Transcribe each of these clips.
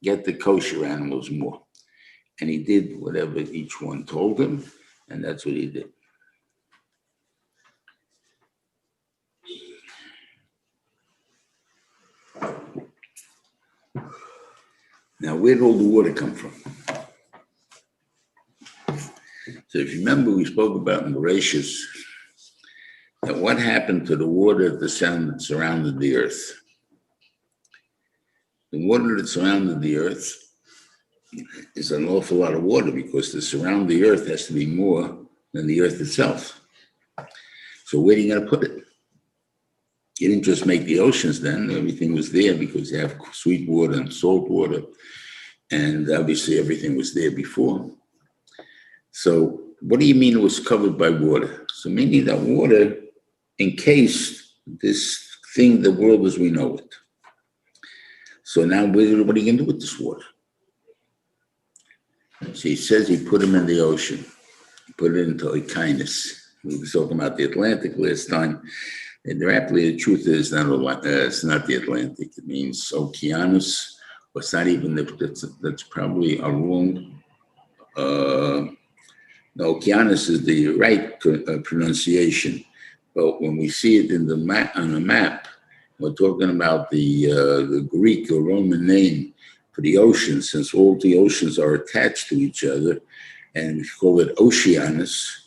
get the kosher animals more. And he did whatever each one told him, and that's what he did. Now, where did all the water come from? So if you remember, we spoke about in Bereshis that what happened to the water that surrounded the earth. The water that surrounded the earth is an awful lot of water because to surround the earth has to be more than the earth itself. So where are you going to put it? You didn't just make the oceans then. Everything was there because you have sweet water and salt water. And obviously everything was there before. So what do you mean it was covered by water? So meaning that water encased this thing, the world as we know it. So now what are you going to do with this water? So he says he put them in the ocean. He put it into a kindness. We were talking about the Atlantic last time. And the truth is it's not the Atlantic. It means Oceanus. But it's not even, that's probably a wrong. No, Oceanus is the right pronunciation. But when we see it in the map, on the map, we're talking about the Greek or Roman name for the ocean, since all the oceans are attached to each other, and we call it Oceanus.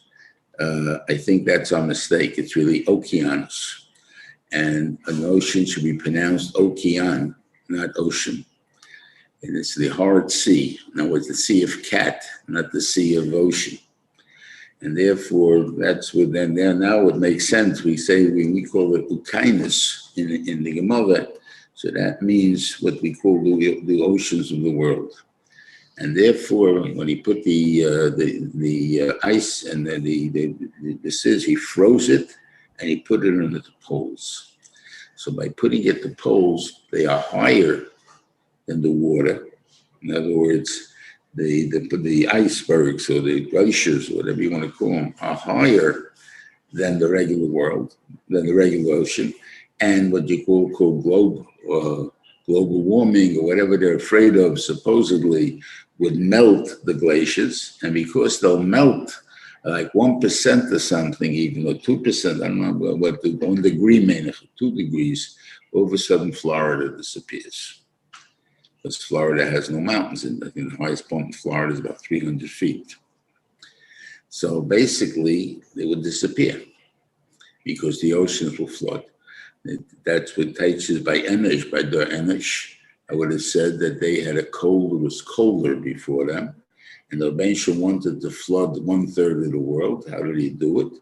I think that's our mistake. It's really Okeanos. And an ocean should be pronounced Okean, not ocean. And it's the hard sea. Now, it's the Sea of Cat, not the Sea of Ocean. And therefore, that's what then now it makes sense. We say we call it Ukainus in the Gemara. So that means what we call the oceans of the world. And therefore, when he put the ice and this is, he froze it and he put it on the poles. So by putting it to poles, they are higher than the water. In other words, the icebergs or the glaciers, whatever you want to call them, are higher than the regular world, than the regular ocean, and what you call global warming or whatever they're afraid of supposedly would melt the glaciers. And because they'll melt like 1% or something, even or 2%, I don't know what the 1 degree means, 2 degrees, all of a sudden Florida disappears. Because Florida has no mountains. I think the highest point in Florida is about 300 feet. So basically, they would disappear because the oceans will flood. That's what teaches by Enish, by Der Enish. I would have said that they had it was colder before them. And the Rebbeinu wanted to flood 1/3 of the world. How did he do it?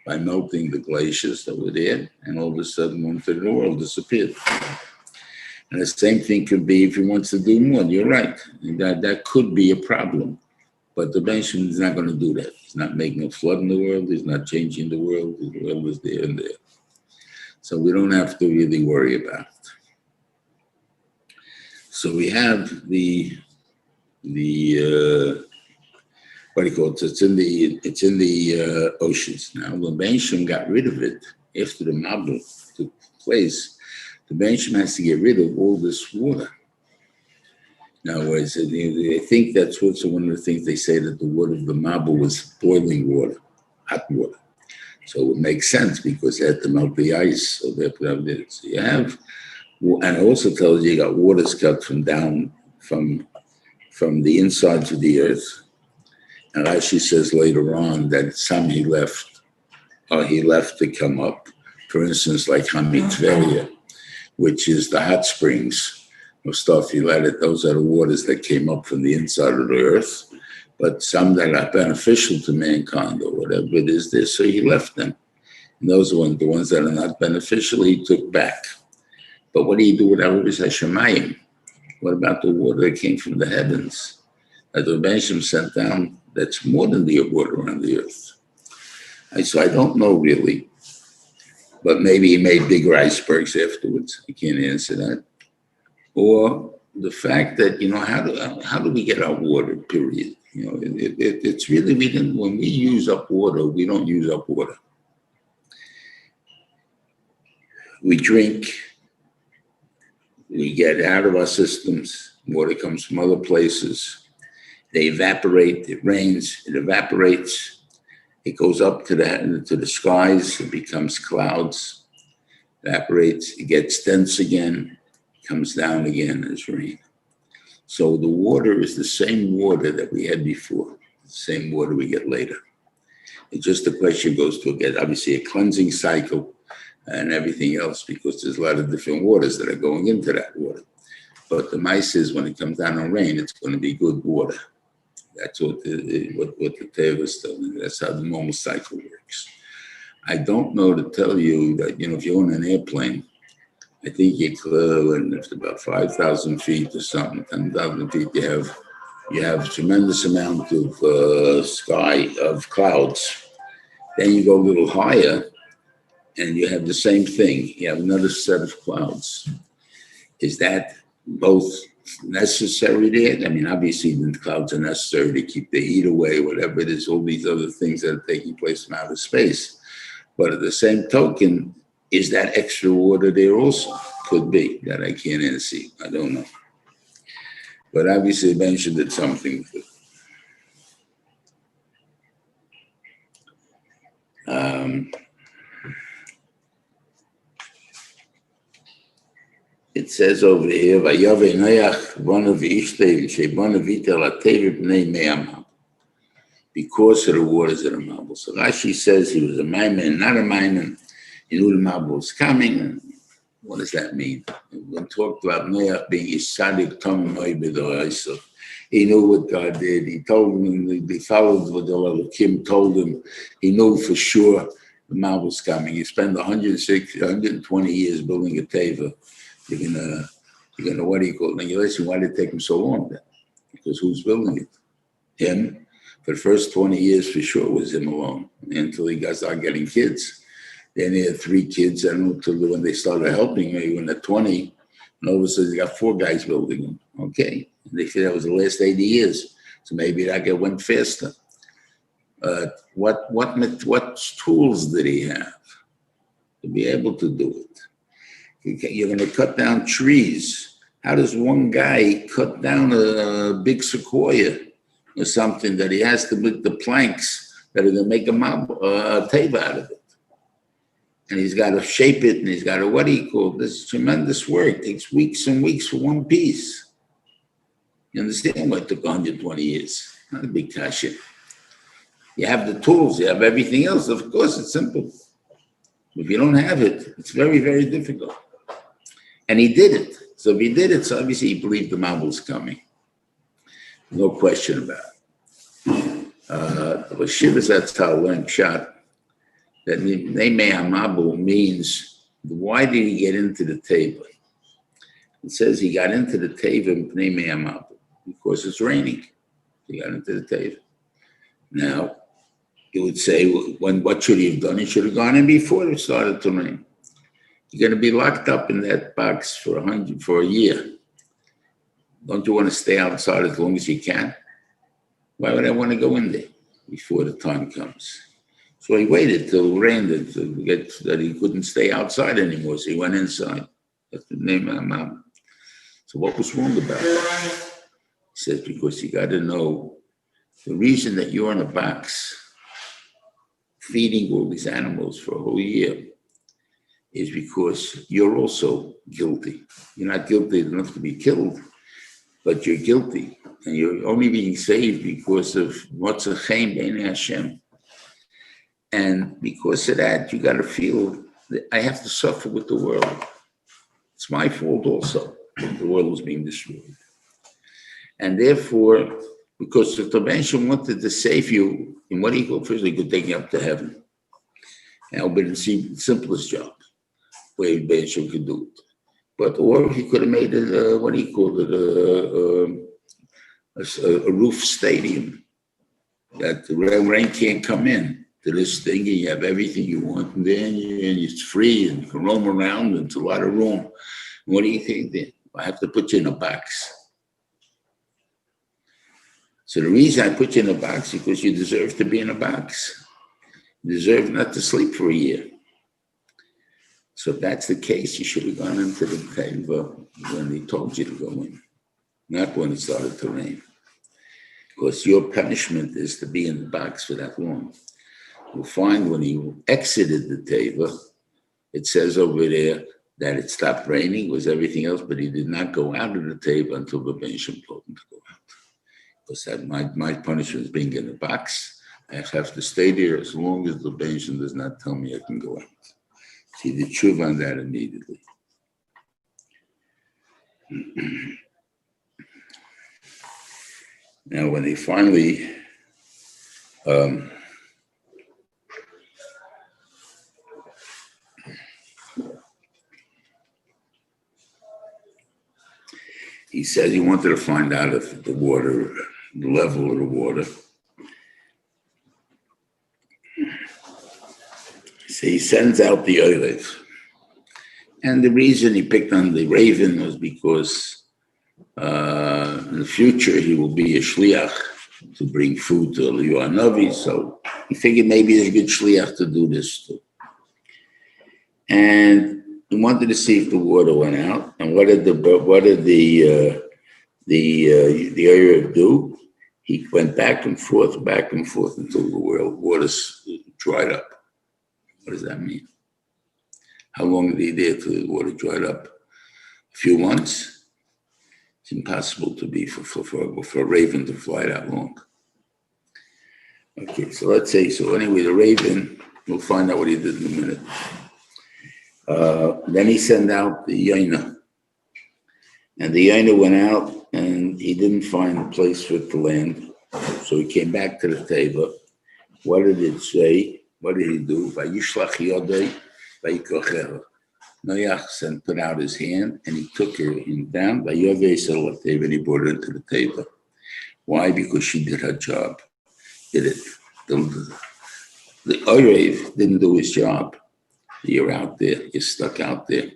By melting the glaciers that were there. And all of a sudden, 1/3 of the world disappeared. And the same thing could be if he wants to do more. You're right. That could be a problem. But the Rebbeinu is not going to do that. He's not making a flood in the world. He's not changing the world. The world is there and there. So we don't have to really worry about it. So we have the what do you call it? It's in the oceans now. When Bensham got rid of it after the Mabul took place, the Bensham has to get rid of all this water. Now, I think that's also one of the things they say, that the water of the Mabul was boiling water, hot water. So it would make sense because they had to melt the ice. So they put up there. So you have, and it also tells you got waters cut from the insides of the earth. And Rashi says later on that some he left to come up. For instance, like Hamitveria, which is the hot springs of stuff. He let it, those are the waters that came up from the inside of the earth. But some that are beneficial to mankind or whatever it is there, so he left them. And those are the ones that are not beneficial, he took back. But what do you do with Aruvis HaShemayim? What about the water that came from the heavens that the Rebbeinu sent down? That's more than the water on the earth. So I don't know really, but maybe he made bigger icebergs afterwards. I can't answer that. Or the fact that, how do we get our water, period? It's really, when we use up water, we don't use up water. We drink, we get out of our systems, Water comes from other places. They evaporate. It rains. It evaporates. It goes up to the skies. It becomes clouds. Evaporates. It gets dense again. Comes down again as rain. So the water is the same water that we had before. The same water we get later. It's just the question goes to get obviously a cleansing cycle and everything else, because there's a lot of different waters that are going into that water. But the mice is when it comes down on rain, it's going to be good water. That's what the Teva is telling. That's how the normal cycle works. I don't know to tell you that, if you're on an airplane, I think you when it's about 5,000 feet or something, 10,000 feet, you have a tremendous amount of sky, of clouds. Then you go a little higher and you have the same thing. You have another set of clouds. Is that both necessary there? I mean, obviously the clouds are necessary to keep the heat away, whatever it is, all these other things that are taking place from outer space. But at the same token, is that extra water there also? Could be, that I can't answer. I don't know. But obviously it mentioned it something. It says over here, Vayave Noach, one of Ishtay, Shebon of Itel, Atev Bnei Me'amah, because of the waters of the Mabul. So Rashi says he was a Maiman, not a Maiman. He knew the Mabul was coming. What does that mean? When talked about Noach being Isadik Tom Noibid, he knew what God did. He told him, he followed what the Elohim told him. He knew for sure the Mabul was coming. He spent 120 years building a Teva. You're gonna, what do you call it? Now you listen, why did it take him so long then? Because who's building it? Him. For the first 20 years, for sure, was him alone until he started getting kids. Then he had 3 kids. I don't know until when they started helping me when they're 20. And all of a sudden, he got 4 guys building them. Okay. And they said that was the last 80 years. So maybe that went faster. What tools did he have to be able to do it? You're going to cut down trees. How does one guy cut down a big sequoia or something that he has to put the planks that are going to make a table out of it? And he's got to shape it, and he's got to, this is tremendous work. It takes weeks and weeks for one piece. You understand why it took 120 years? Not a big kasha. You have the tools, you have everything else. Of course, it's simple. If you don't have it, it's very, very difficult. And he did it. So if he did it, so obviously he believed the Mabul was coming. No question about it. The Shivas Atzal learned shot that Neimei HaMabul means, why did he get into the table? It says he got into the table in Neimei HaMabul because it's raining. He got into the table. Now, you would say, what should he have done? He should have gone in before it started to rain. You're going to be locked up in that box for a year. Don't you want to stay outside as long as you can? Why would I want to go in there before the time comes? So he waited till it rained to get that he couldn't stay outside anymore. So he went inside. That's the name of my mom. So what was wrong about that? He says, because you got to know the reason that you're in a box feeding all these animals for a whole year is because you're also guilty. You're not guilty enough to be killed, but you're guilty. And you're only being saved because of what's a chaim b'nei Hashem. And because of that, you got to feel that I have to suffer with the world. It's my fault also that the world was being destroyed. And therefore, because the Rebbeinu wanted to save you, in what he could, first he could take you up to heaven. And it would be the simplest job where Rebbeinu could do it. But, or he could have made it, a roof stadium that the rain can't come in to this thing. And you have everything you want, and then it's free and you can roam around. And it's a lot of room. What do you think then? I have to put you in a box. So the reason I put you in a box is because you deserve to be in a box. You deserve not to sleep for a year. So if that's the case, you should have gone into the table when he told you to go in. not when it started to rain. Because your punishment is to be in the box for that long. You'll find when he exited the teva, it says over there that it stopped raining, was everything else, but he did not go out of the teva until the Ben Shem told him to go out. Because that my punishment is being in the box. I have to stay there as long as the Ben Shem does not tell me I can go out. So he did tshuva on that immediately. Now, when they finally he said he wanted to find out if the level of the water. So he sends out the Oilev. And the reason he picked on the raven was because in the future he will be a shliach to bring food to Eliyahu Hanavi. So he figured maybe he's a good shliach to do this too. And he wanted to see if the water went out. And what did the Erev do? He went back and forth until the water dried up. What does that mean? How long did he there till the water dried up? A few months? It's impossible to be for a raven to fly that long. Okay, so let's say, so anyway, the raven, we'll find out what he did in a minute. Then he sent out the Yaina. And the Yaina went out and he didn't find a place for it to land. So he came back to the teva. What did it say? What did he do? Vayishlach yodei vayikochecha. Noach put out his hand and he took her down. Vayodei salateva, and he brought her into the teva. Why? Because she did her job. Did it? The Orev didn't do his job. You're out there. You're stuck out there.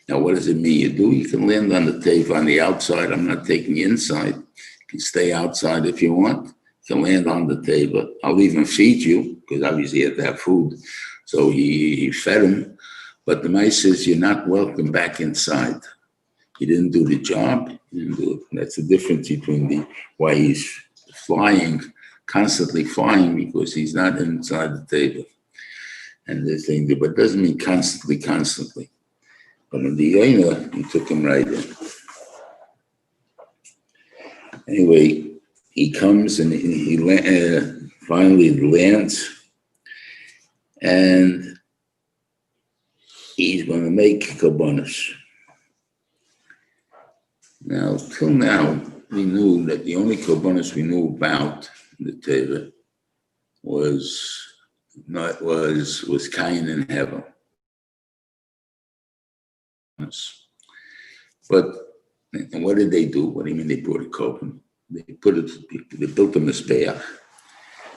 Now, what does it mean? You can land on the teva on the outside. I'm not taking you inside. You can stay outside if you want. You can land on the teva. I'll even feed you, because obviously he had to have food. So he fed him. But the mice says you're not welcome back inside. He didn't do the job. He didn't do it. That's the difference between why he's flying, constantly flying, because he's not inside the teva. And this thing, but it doesn't mean constantly. But in the Yaina, he took him right in. Anyway, he comes and he finally lands, and he's going to make korbanos. Now, till now, we knew that the only korbanos we knew about in the Torah was Cain and Hevel. But and what did they do? What do you mean they brought a korban? They built a mizbeach,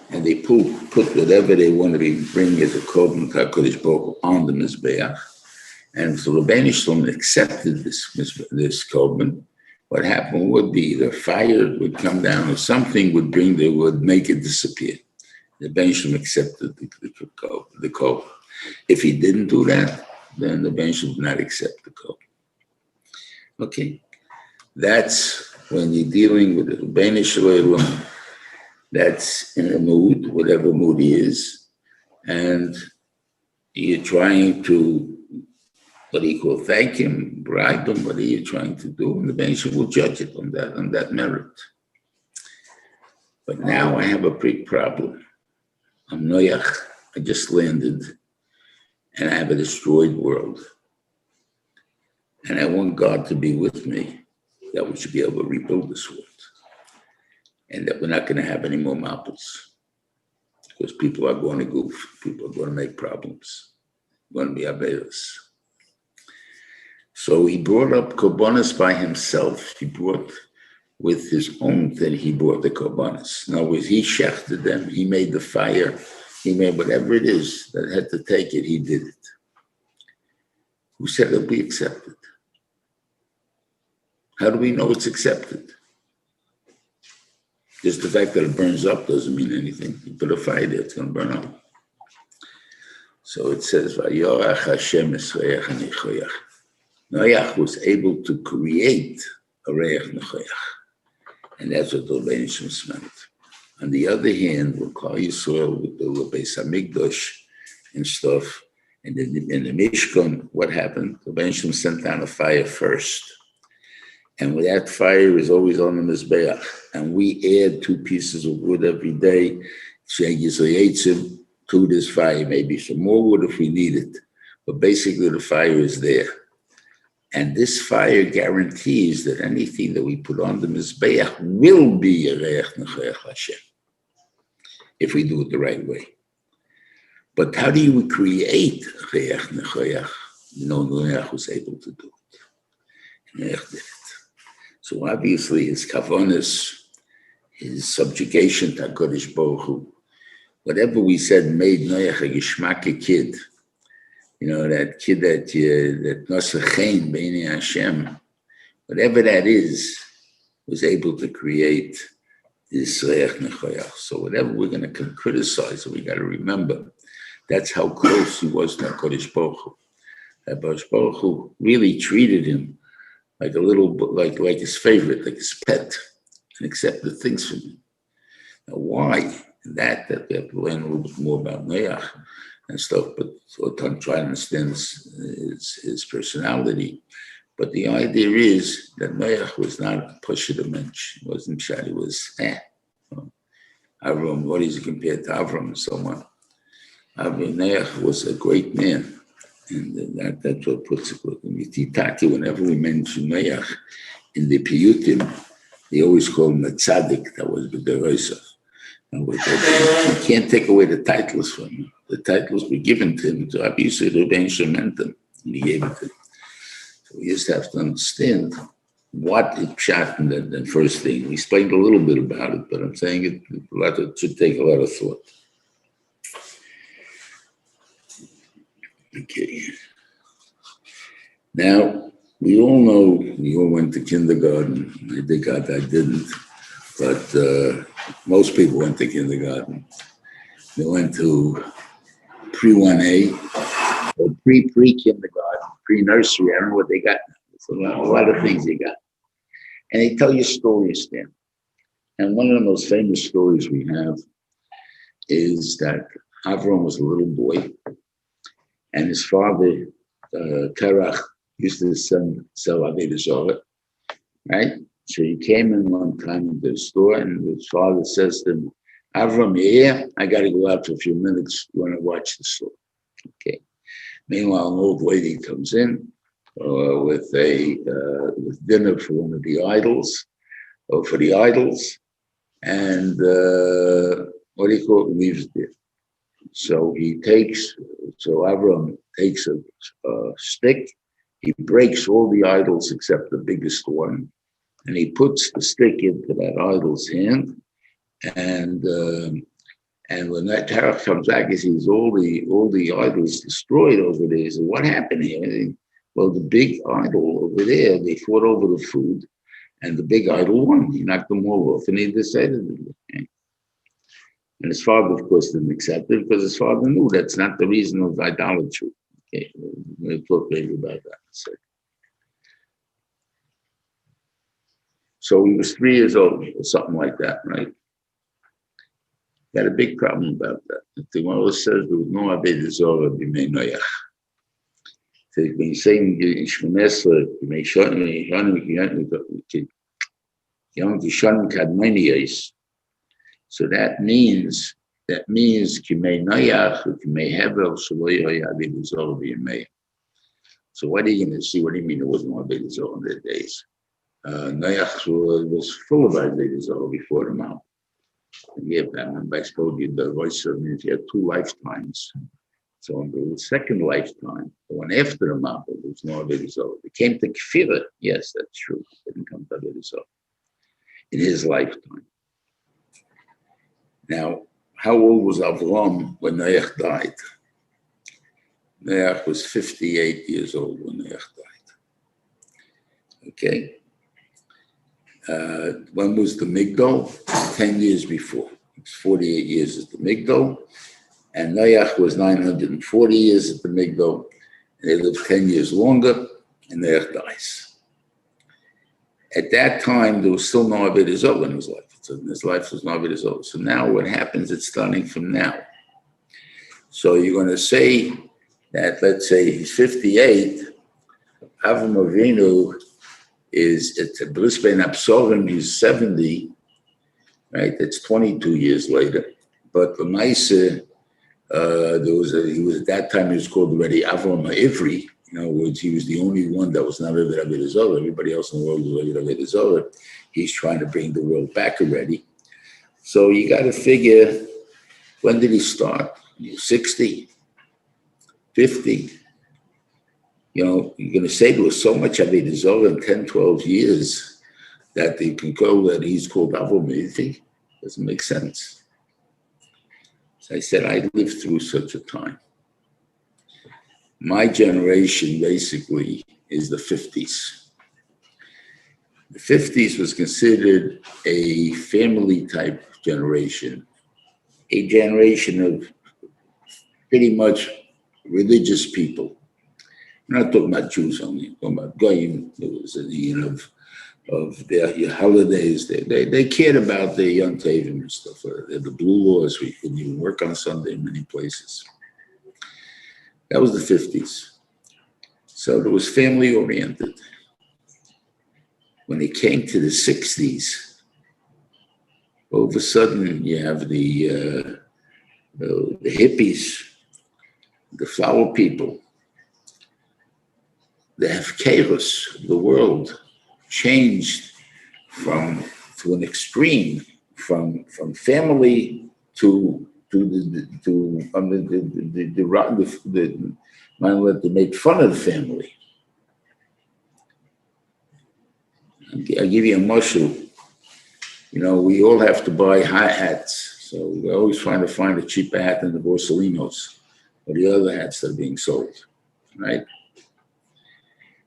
and they put whatever they wanted to bring as a korban to HaKadosh Baruch Hu on the mizbeach. And so Rabbi Shalom accepted this korban. What happened would be the fire would come down, or something would make it disappear. The Ben Shalom accepted the korban. If he didn't do that, then the Ben Shalom would not accept the korban. Okay, that's when you're dealing with the Ben Shalom. That's in a mood, whatever mood he is, and you're trying to, thank him, bribe him. What are you trying to do? And the Ben Shalom will judge it on that merit. But now I have a big problem. I'm Noach. I just landed, and I have a destroyed world. And I want God to be with me, that we should be able to rebuild this world. And that we're not going to have any more mappers. Because people are going to goof. People are going to make problems. Going to be abedas. So he brought up korbanos by himself. He brought with his own thing, he brought the korbanos. In other words, he shechted them. He made the fire. He made whatever it is that had to take it, he did it. Who said it'll be accepted? How do we know it's accepted? Just the fact that it burns up doesn't mean anything. You put a fire there, it's going to burn up. So it says, Vayorach Hashem es reach hanichoyach. Noach was able to create a reich nechoyach. And that's what the Rebbeinu meant. On the other hand, with Klal Yisrael, with the Beis Hamikdash and stuff, and in the Mishkan, what happened? The Rebbeinu sent down a fire first. And with that fire is always on the Mizbeach. And we add 2 pieces of wood every day, to this fire, maybe some more wood if we need it. But basically the fire is there. And this fire guarantees that anything that we put on the Mizbeach will be a Reich Nechoyach Hashem, if we do it the right way. But how do you create Reich Nechoyach? Noach was able to do it. Noach did it. So obviously his kavanas, his subjugation to HaKadosh Baruch Hu, whatever we said made Noach a Geshmaka kid, that kid that Nosachein B'nei Hashem, whatever that is, was able to create this Reich Nechoyach. So whatever we're going to criticize, we got to remember, that's how close he was to HaKadosh Baruch Hu. HaKadosh Baruch Hu really treated him like a little, like his favorite, like his pet, and accepted things from him. Now, why? That we have to learn a little bit more about Noach and stuff, but I'm trying to understand his personality. But the idea is that Noach was not a pusher mensch. He wasn't shy. He was, Avram, what is he compared to Avram and so on? Noach was a great man. And that's what puts it with him. Whenever we mention Noach in the Piyutim, they always call him a tzaddik. That was the Derosa. You can't take away the titles from him. The titles were given to him. So obviously, the Rebbeinu meant them, and he gave it to him. So we just have to understand what it shot in the first thing. We explained a little bit about it, but I'm saying it should take a lot of thought. Okay. Now, we all know we all went to kindergarten. I think I didn't, but most people went to kindergarten. They went to pre-1A, or pre-kindergarten, pre-nursery. I don't know what they got. It's a lot of things they got. And they tell you stories there. And one of the most famous stories we have is that Avram was a little boy, and his father, Terach, used to sell Avodah Zarah, right? So he came in one time into the store, and his father says to him, Avram, you here? I got to go out for a few minutes. You want to watch the store? Okay. Meanwhile, an old lady comes in with dinner for one of the idols, or for the idols, and what do you call it? Leaves there. So Avram takes a stick, he breaks all the idols except the biggest one, and he puts the stick into that idol's hand, and when that Tarek comes back, he sees all the idols destroyed over there. He says, what happened here? Well, the big idol over there, they fought over the food, and the big idol won. He knocked them all off, and he decided it. And his father, of course, didn't accept it because his father knew that's not the reason of idolatry. Okay, we'll talk later about that in a second. So he was 3 years old or something like that, right? He had a big problem about that. The Gemara says there was no Avodah Zarah b'mei Noach. So when you say Shmoneh Esrei, b'mei Shonim Kadmoniyos, so that means Kimei Noach, Kimei Hevel, Shelo Yoya Avodah Zarah b'yemei. So what are you going to see? What do you mean there wasn't no Avodah Zarah in their days? Noach was full of Avodah Zarah before the Mount. Yeah, I told you the voice of means you had 2 lifetimes. So in the second lifetime, the one after the Mount, there was no Avodah Zarah. It came to Kfirah. Yes, that's true. It didn't come to Avodah Zarah in his lifetime. Now, how old was Avram when Noach died? Noach was 58 years old when Noach died. Okay. When was the Migdal? 10 years before. It's 48 years at the Migdal. And Noach was 940 years at the Migdal. And they lived 10 years longer, and Noach dies. At that time, there was still no Avodah Zarah in his life. So in his life was no Avodah Zarah. So now what happens, it's starting from now. So you're going to say that, let's say he's 58, Avram Avinu is, it's a Bris Ben Absorim, he's 70, right? That's 22 years later. But the Maisa, he was at that time, he was called already Avram Ivri. In other words, he was the only one that was not Eved Avodah Zarah. Everybody else in the world was Eved Avodah Zarah. He's trying to bring the world back already. So you got to figure, when did he start? 60, 50. You know, you're going to say there was so much Avodah Zarah in 10, 12 years that they can call that he's called Avram Ivri. Doesn't make sense. So I said, I lived through such a time. My generation basically is the 50s. The 50s was considered a family type generation, a generation of pretty much religious people. I'm not talking about Jews only, I'm talking about Goyim. There was of their holidays. They cared about their Yom Tovim and stuff. The blue laws, we couldn't even work on Sunday in many places. That was the 50s. So it was family oriented. When it came to the 60s, all of a sudden you have the hippies, the flower people, the Hefkerus, the world changed to an extreme, from family to they made fun of the family. I'll give you a mushroom. You know, we all have to buy hats, so we're always trying to find a cheaper hat than the Borsalinos or the other hats that are being sold, right?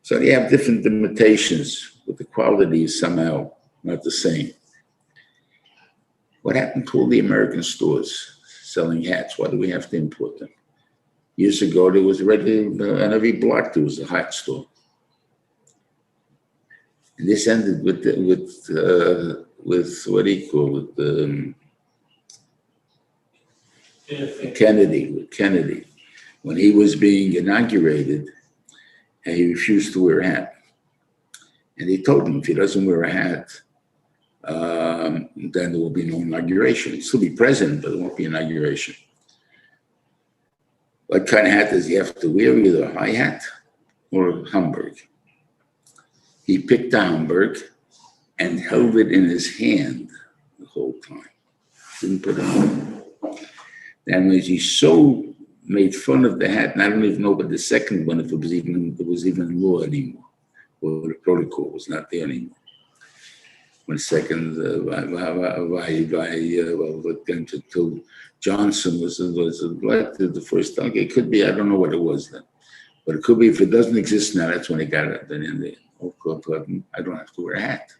So they have different limitations, but the quality is somehow not the same. What happened to all the American stores selling hats? Why do we have to import them? Years ago, there was already, on every block, there was a hat store. And this ended with what do you call it? Kennedy. When he was being inaugurated, and he refused to wear a hat. And they told him if he doesn't wear a hat, then there will be no inauguration. He'll still be president, but there won't be inauguration. What kind of hat does he have to wear? Either a high hat or a Hamburg. He picked a Hamburg and held it in his hand the whole time. Didn't put it on. That means he so made fun of the hat, and I don't even know about the second one, if it was even law anymore, or the protocol was not there anymore. One second, until Johnson was elected the first time. It could be, I don't know what it was then, but it could be if it doesn't exist now. That's when it got it. Then I don't have to wear a hat.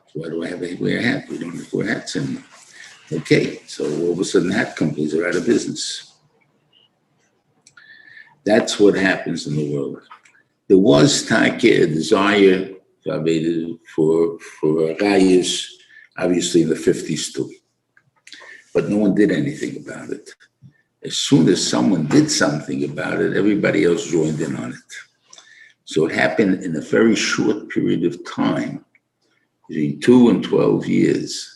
So why do I have to wear a hat? We don't have to wear hats anymore. Okay, so all of a sudden, hat companies are out of business. That's what happens in the world. There was a desire for rayas, obviously in the 50s too, but no one did anything about it. As soon as someone did something about it, everybody else joined in on it. So it happened in a very short period of time, between 2 and 12 years,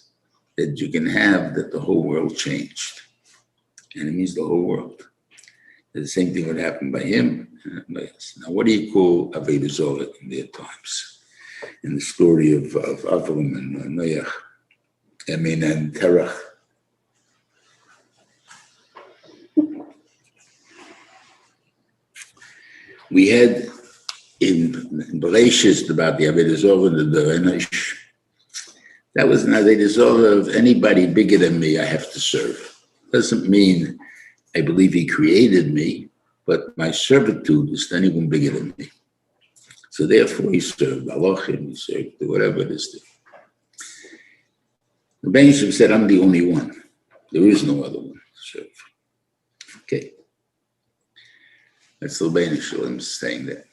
that you can have that the whole world changed. And it means the whole world. The same thing would happen by him. Now, what do you call Avodah Zarah in their times? In the story of Avram and Noach, and Terach. We had in Bereshit about the Avodah Zarah and the Enosh. That was an Avodah Zarah of anybody bigger than me I have to serve. Doesn't mean I believe he created me, but my servitude is to anyone bigger than me. So therefore he served Elohim, he served whatever it is. The Rebbeinu said, I'm the only one. There is no other one to serve. Okay. That's the Rebbeinu saying that.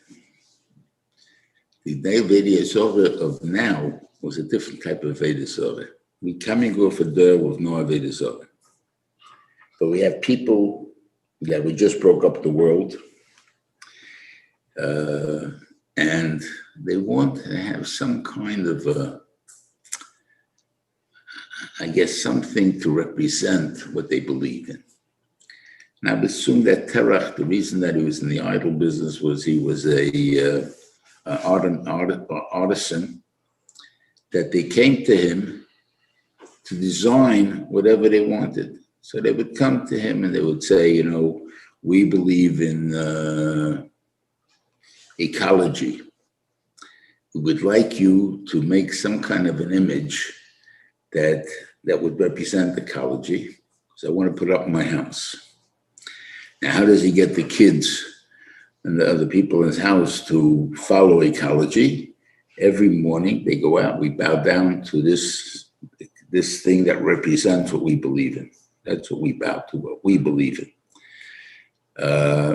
The Avodah Zarah of now was a different type of Avodah Zarah. We coming off a door with no Avodah Zarah. But we have people that we just broke up the world, and they want to have some kind of something to represent what they believe in. And I would assume that Terach, the reason that he was in the idol business was he was an artisan, that they came to him to design whatever they wanted. So they would come to him and they would say, we believe in ecology. We would like you to make some kind of an image that would represent ecology. So I want to put it up in my house. Now, how does he get the kids and the other people in his house to follow ecology? Every morning they go out, we bow down to this thing that represents what we believe in. That's what we bow to, what we believe in.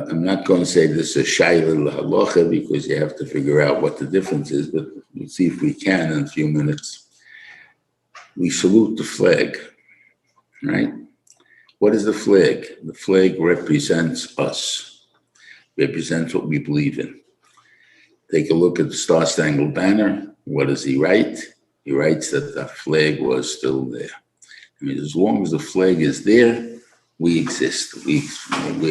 I'm not going to say this is Shaila Halacha because you have to figure out what the difference is, but we'll see if we can in a few minutes. We salute the flag, right? What is the flag? The flag represents us, represents what we believe in. Take a look at the Star Spangled Banner. What does he write? He writes that the flag was still there. I mean, as long as the flag is there, we exist. We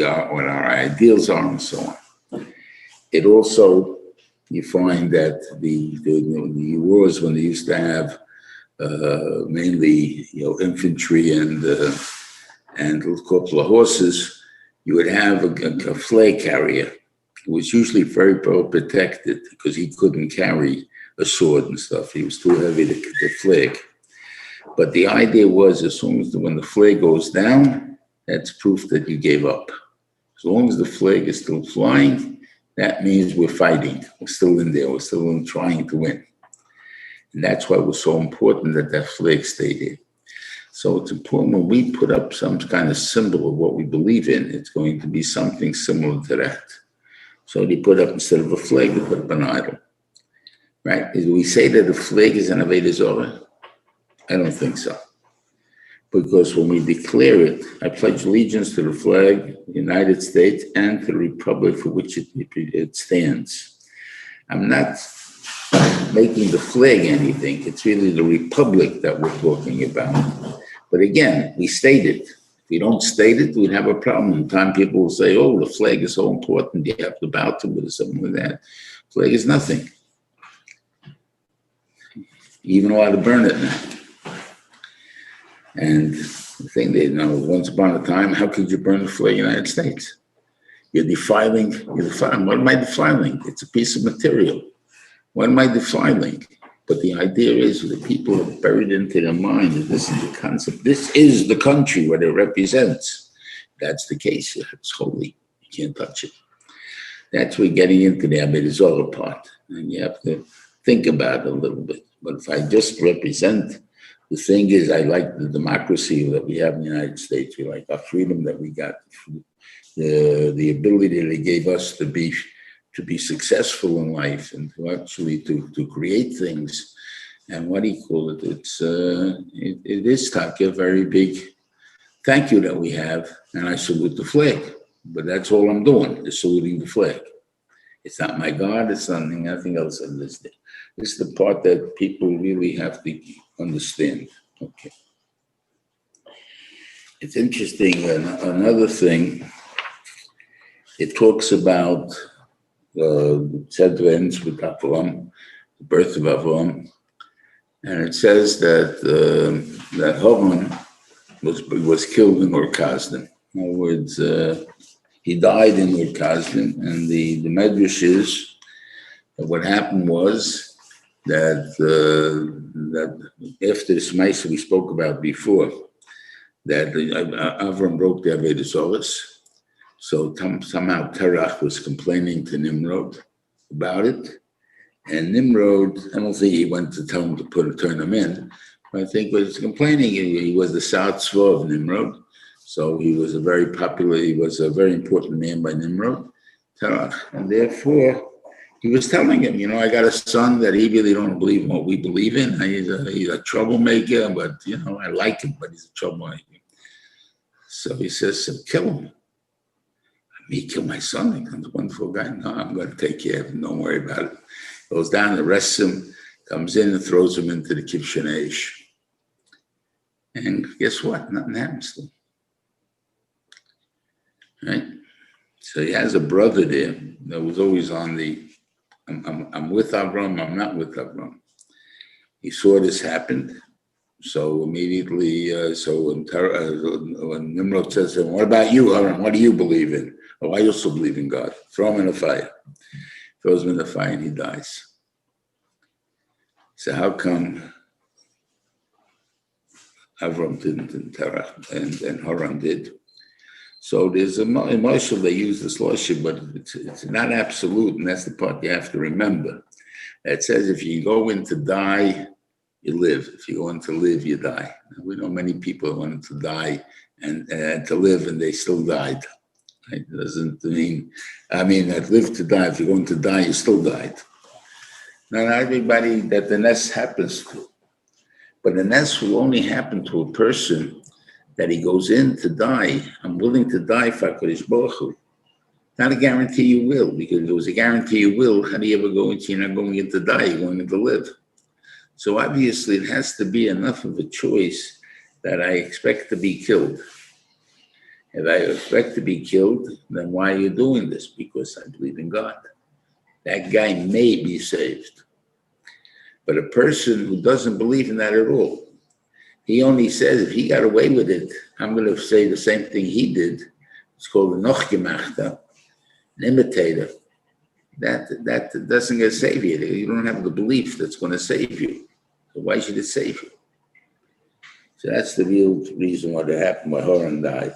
are what our ideals are, and so on. It also, you find that the wars when they used to have mainly infantry and a couple of horses, you would have a flag carrier who was usually very well protected because he couldn't carry a sword and stuff. He was too heavy to the flag. But the idea was as soon as when the flag goes down, that's proof that you gave up. As long as the flag is still flying, that means we're fighting. We're still in there. We're still trying to win. And that's why it was so important that flag stayed here. So it's important when we put up some kind of symbol of what we believe in, it's going to be something similar to that. So they put up, instead of a flag, they put up an idol. Right? Do we say that the flag is an Avodah Zarah? I don't think so. Because when we declare it, I pledge allegiance to the flag, the United States, and to the republic for which it stands. I'm not making the flag anything. It's really the republic that we're talking about. But again, we state it. If we don't state it, we'd have a problem. Sometimes people will say, oh, the flag is so important, you have to bow to it or something like that. Flag is nothing. You even allowed to burn it now. And the thing they know, once upon a time, how could you burn the flag of the United States? You're defiling. What am I defiling? It's a piece of material. What am I defiling? But the idea is that people have buried into their mind that this is the concept. This is the country, what it represents. That's the case. It's holy. You can't touch it. That's where getting into the Avodah Zarah part. And you have to think about it a little bit. But if I just represent, the thing is, I like the democracy that we have in the United States. We like our freedom that we got, the ability that they gave us to be successful in life and to actually to create things. And what do you call it? It is a very big thank you that we have, and I salute the flag. But that's all I'm doing, is saluting the flag. It's not my God, it's nothing else in this day. This is the part that people really have to understand. Okay. It's interesting, another thing, it talks about Tzedra ends with Avram, the birth of Avram, and it says that that Haman was killed in Ur Kasdim. In other words, he died in Ur Kasdim, and the Medrash is that what happened was that after this Maisa we spoke about before, that Avram broke the Avodah Zarah. So somehow Terach was complaining to Nimrod about it. And Nimrod, I don't think he went to tell him to turn him in, but I think he was complaining. He was the South Tzva of Nimrod. So he was a very important man by Nimrod, Terach. And therefore, he was telling him, I got a son that he really don't believe in what we believe in. He's a troublemaker, but, I like him, but he's a troublemaker. So he says, kill him. Me kill my son? He comes a wonderful guy. No, I'm going to take care of him. Don't worry about it. Goes down, arrests him, comes in and throws him into the Kibshan Eish. And guess what? Nothing happens to him. Right? So he has a brother there that was always on the, I'm with Avram, I'm not with Avram. He saw this happen. So immediately, when Nimrod says to him, what about you, Avram? What do you believe in? Oh, I also believe in God. Throw him in the fire. Throws him in the fire and he dies. So how come Avram didn't and Terach and Haran did? So there's in Moshe they use this lashon, but it's not absolute, and that's the part you have to remember. It says if you go in to die, you live. If you go in to live, you die. We know many people who went to die and to live, and they still died. It doesn't mean, that live to die. If you're going to die, you still died. Not everybody that the nest happens to, but the nest will only happen to a person that he goes in to die. I'm willing to die for HaKadosh Baruch Hu. Not a guarantee you will, because if it was a guarantee you will, how do you ever go into, you're not going in to die, you're going in to live. So obviously it has to be enough of a choice that I expect to be killed. If I expect to be killed, then why are you doing this? Because I believe in God. That guy may be saved. But a person who doesn't believe in that at all, he only says, if he got away with it, I'm going to say the same thing he did. It's called a nochgemachter, an imitator. That doesn't get save you. You don't have the belief that's going to save you. So why should it save you? So that's the real reason what happened, why Haran died.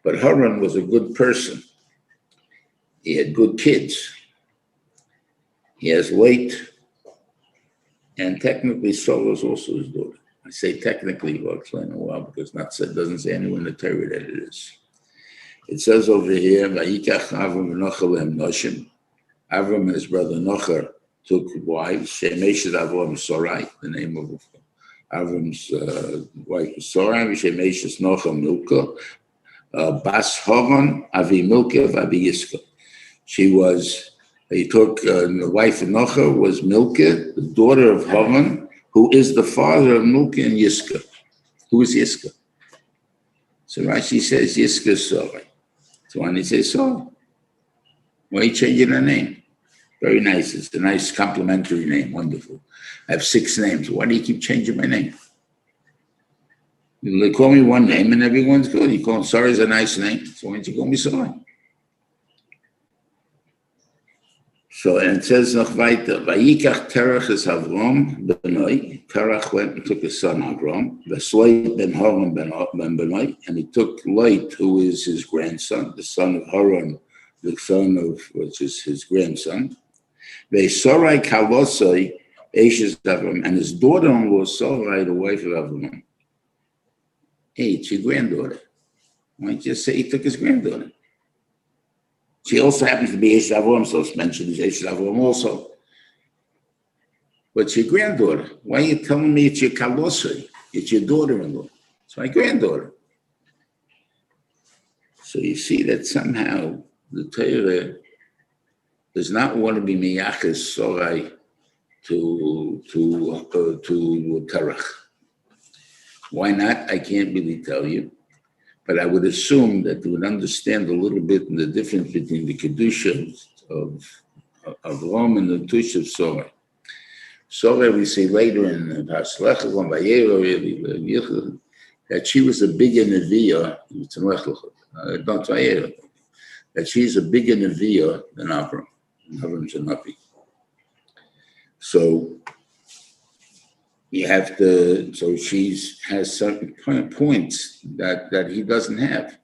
But Haran was a good person. He had good kids. He has weight. And technically, Saul was also his daughter. I say technically, we'll explain in a while, because it doesn't say anywhere in the Torah that it is. It says over here, Vayikach Avram v'Nochel Noshim. Avram and his brother Nocher took wives. Shemesh is Avram Sarai, the name of Avram's wife was Sarai. Shemesh is Nocher Milka. Bas Haran Avi Milka Avi Yiska. He took the wife of Nocher was Milka, the daughter of Haran, who is the father of Milka and Yiska. Who is Yiska? So Rashi says Yiska Sarai. So when he says Sarai, why are you changing her name? Very nice. It's a nice complimentary name. Wonderful. I have 6 names. Why do you keep changing my name? They call me one name and everyone's good. You call Sarai is a nice name. So why don't you call me Sarai? So, and it says noch weiter, Vayikach Terach es Avram benoi. Terach went and took his son Avram. V'Sloit ben Haran ben benoi. And he took Lot, who is his grandson, the son of Haran, the son of, which is his grandson. V'Sarai Kalosai, Eshes Avram. And his daughter-in-law, Sarai, the wife of Avram. Hey, it's your granddaughter. Why don't you just say he took his granddaughter? She also happens to be Eshes Avram, so it's mentioned as Eshes Avram also. But it's your granddaughter. Why are you telling me it's your kalosai? It's your daughter-in-law. It's my granddaughter. So you see that somehow the Torah does not want to be miyachas Sarai to Terach. Why not? I can't really tell you. But I would assume that you would understand a little bit in the difference between the Kedusha of Avram and the Tush of Sarai. Sarai, we see later in Haslech that she was a bigger Neviah, that she's a bigger Neviah than Avram. Avram's a Navi. So you have to, so she has certain points that he doesn't have.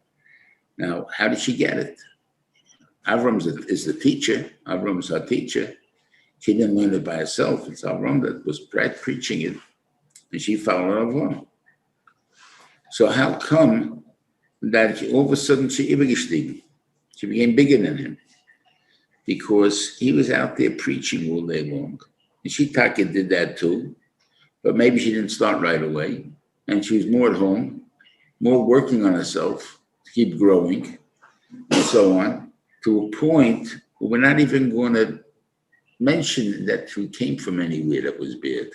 Now, how did she get it? Avram is the teacher. Avram is her teacher. She didn't learn it by herself. It's Avram that was preaching it, and she followed Avram. So how come that all of a sudden she became bigger than him? because he was out there preaching all day long. And Shitaka did that too, but maybe she didn't start right away. And she was more at home, more working on herself to keep growing, and so on, to a point where we're not even going to mention that she came from anywhere that was bad.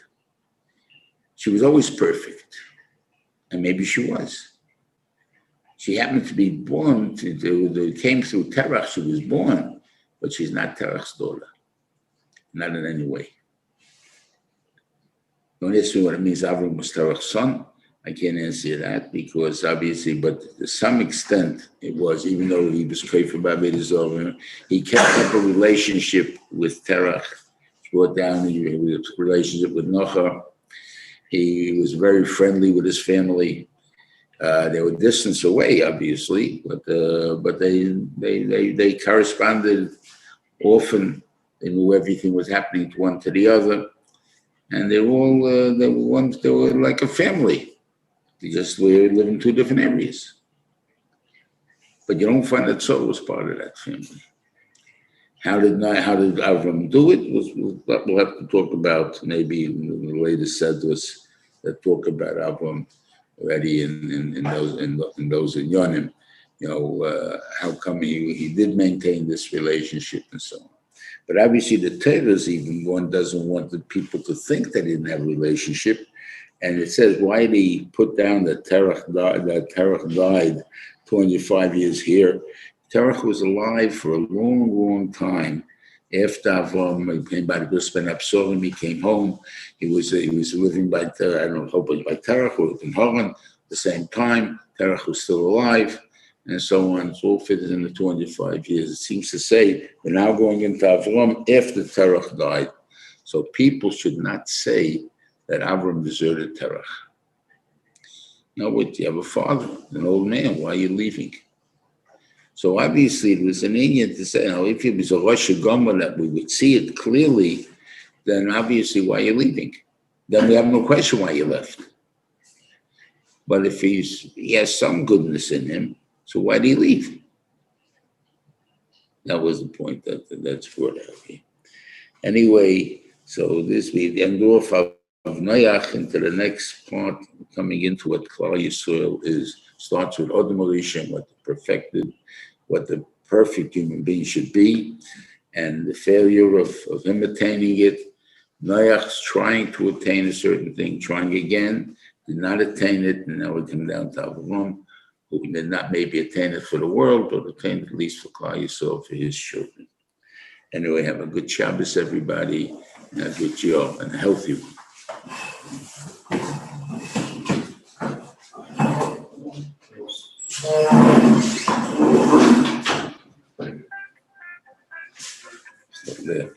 She was always perfect, and maybe she was. She happened to be born, came through Terach, she was born, but she's not Terach's daughter, not in any way. Don't ask me what it means Avram was Terach's son. I can't answer that because obviously, but to some extent it was, even though he was Kaifa Babed, he kept up a relationship with Terach, brought down a relationship with Nocha. He was very friendly with his family. They were distance away, obviously, but they corresponded often. They knew everything was happening to one to the other, and they were like a family. They just live in two different areas. But you don't find that Saul was part of that family. How did Avram do it? We'll have to talk about maybe in the latest sedus that talk about Avram already in those in Yonim. How come he did maintain this relationship and so on. But obviously the Torah's even one doesn't want the people to think that he didn't have a relationship. And it says, why did he put down that Terach died 25 years here? Terach was alive for a long, long time. After Avram came by the Brisbane Absorim, he came home. He was living by by Terach or in Haran at the same time. Terach was still alive, and so on. It's all fitted in the 25 years. It seems to say we're now going into Avram after Terach died. So people should not say that Avram deserted Terach. No, wait, you have a father, an old man. Why are you leaving? So obviously it was an Indian to say, if it was a Rosh Hashanah that we would see it clearly, then obviously why are you leaving? Then we have no question why you left. But if he has some goodness in him, so why did he leave? That was the point that's brought out here. Anyway, so this we end off of Noach into the next part, coming into what Klal Yisrael starts with Odom Rishon, what the perfect human being should be, and the failure of him attaining it. Noach's trying to attain a certain thing, trying again, did not attain it, and now we come down to Avram, who did not maybe attain it for the world, but attain it at least for Klal Yisrael, for his children. Anyway, have a good Shabbos, everybody, and a good year, and a healthy one. Stop there.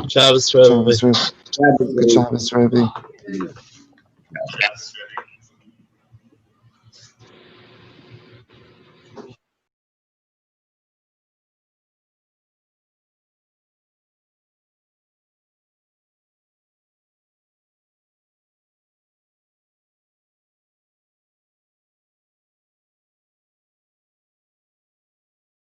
Shabbos, Rabbi. Good Shabbos, Rabbi.